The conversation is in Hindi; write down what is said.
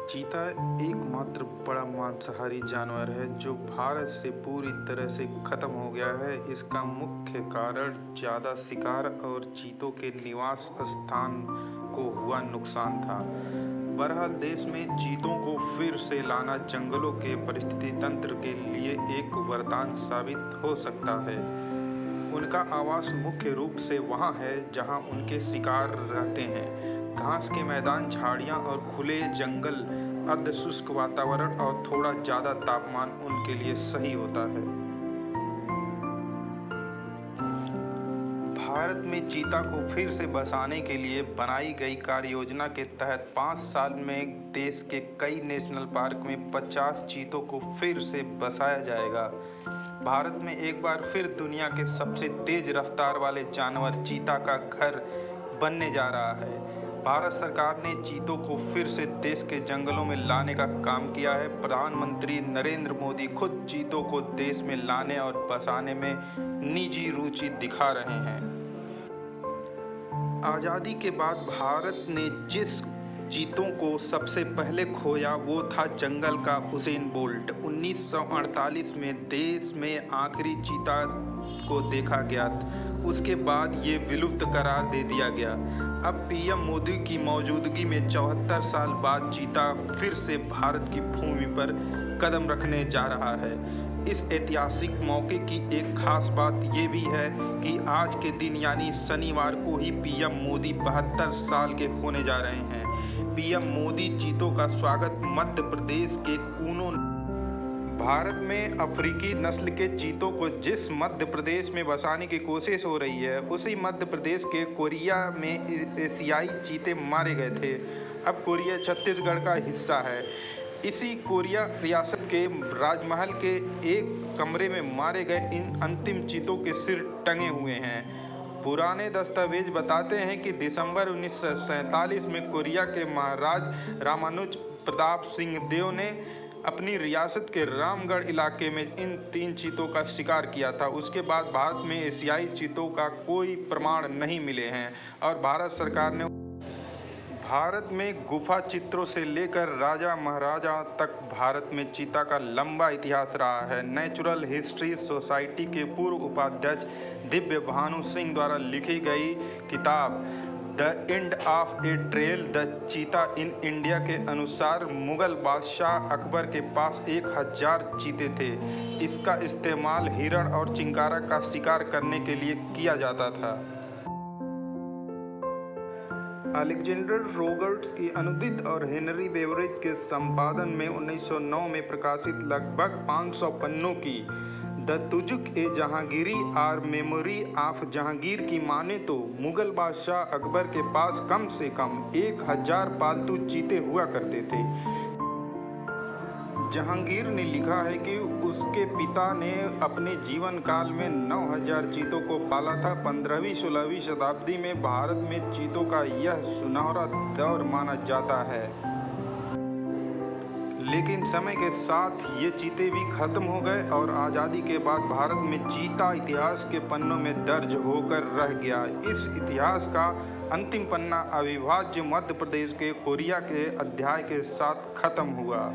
चीता एकमात्र बड़ा मांसाहारी जानवर है जो भारत से पूरी तरह से खत्म हो गया है। इसका मुख्य कारण ज़्यादा शिकार और चीतों के निवास स्थान को हुआ नुकसान था। बहरहाल देश में चीतों को फिर से लाना जंगलों के परिस्थिति तंत्र के लिए एक वरदान साबित हो सकता है। उनका आवास मुख्य रूप से वहाँ है जहाँ उनके शिकार रहते हैं। घास के मैदान, झाड़ियाँ और खुले जंगल, अर्ध शुष्क वातावरण और थोड़ा ज़्यादा तापमान उनके लिए सही होता है। भारत में चीता को फिर से बसाने के लिए बनाई गई कार्य योजना के तहत 5 साल में देश के कई नेशनल पार्क में 50 चीतों को फिर से बसाया जाएगा। भारत में एक बार फिर दुनिया के सबसे तेज रफ्तार वाले जानवर चीता का घर बनने जा रहा है। भारत सरकार ने चीतों को फिर से देश के जंगलों में लाने का काम किया है। प्रधानमंत्री नरेंद्र मोदी खुद चीतों को देश में लाने और बसाने में निजी रुचि दिखा रहे हैं। आज़ादी के बाद भारत ने जिस चीतों को सबसे पहले खोया वो था जंगल का उसेन बोल्ट। 1948 में देश में आखिरी चीता को देखा गया। उसके बाद ये विलुप्त करार दे दिया गया। अब पीएम मोदी की मौजूदगी में 74 साल बाद चीता फिर से भारत की भूमि पर कदम रखने जा रहा है। इस ऐतिहासिक मौके की एक खास बात ये भी है कि आज के दिन यानी शनिवार को ही पीएम मोदी 72 साल के होने जा रहे हैं। पीएम मोदी चीतों का स्वागत मध्य प्रदेश के कूनो। भारत में अफ्रीकी नस्ल के चीतों को जिस मध्य प्रदेश में बसाने की कोशिश हो रही है, उसी मध्य प्रदेश के कोरिया में एशियाई चीते मारे गए थे। अब कोरिया छत्तीसगढ़ का हिस्सा है। इसी कोरिया रियासत के राजमहल के एक कमरे में मारे गए इन अंतिम चीतों के सिर टंगे हुए हैं। पुराने दस्तावेज बताते हैं कि दिसंबर 1947 में कोरिया के महाराज रामानुज प्रताप सिंह देव ने अपनी रियासत के रामगढ़ इलाके में इन 3 चीतों का शिकार किया था। उसके बाद भारत में एशियाई चीतों का कोई प्रमाण नहीं मिले हैं और भारत सरकार ने भारत में गुफा चित्रों से लेकर राजा महाराजा तक भारत में चीता का लंबा इतिहास रहा है। नेचुरल हिस्ट्री सोसाइटी के पूर्व उपाध्यक्ष दिव्य भानु सिंह द्वारा लिखी गई किताब the end of A trail the चीता इन इंडिया के अनुसार मुगल बादशाह अकबर के पास 1000 चीते थे। इसका इस्तेमाल हिरण और चिंकारा का शिकार करने के लिए किया जाता था। अलेक्जेंडर रोगर्ट्स की अनुदित और हेनरी बेवरेज के संपादन में 1909 में प्रकाशित लगभग 500 पन्नों की द तुजुक ए Jahangiri or memory of Jahangir की माने तो मुगल बादशाह अकबर के पास कम से कम 1000 पालतू चीते हुआ करते थे। जहांगीर ने लिखा है कि उसके पिता ने अपने जीवन काल में 9000 चीतों को पाला था। 15वीं-16वीं शताब्दी में भारत में चीतों का यह सुनहरा दौर माना जाता है, लेकिन समय के साथ ये चीते भी खत्म हो गए और आज़ादी के बाद भारत में चीता इतिहास के पन्नों में दर्ज होकर रह गया। इस इतिहास का अंतिम पन्ना अविभाज्य मध्य प्रदेश के कोरिया के अध्याय के साथ खत्म हुआ।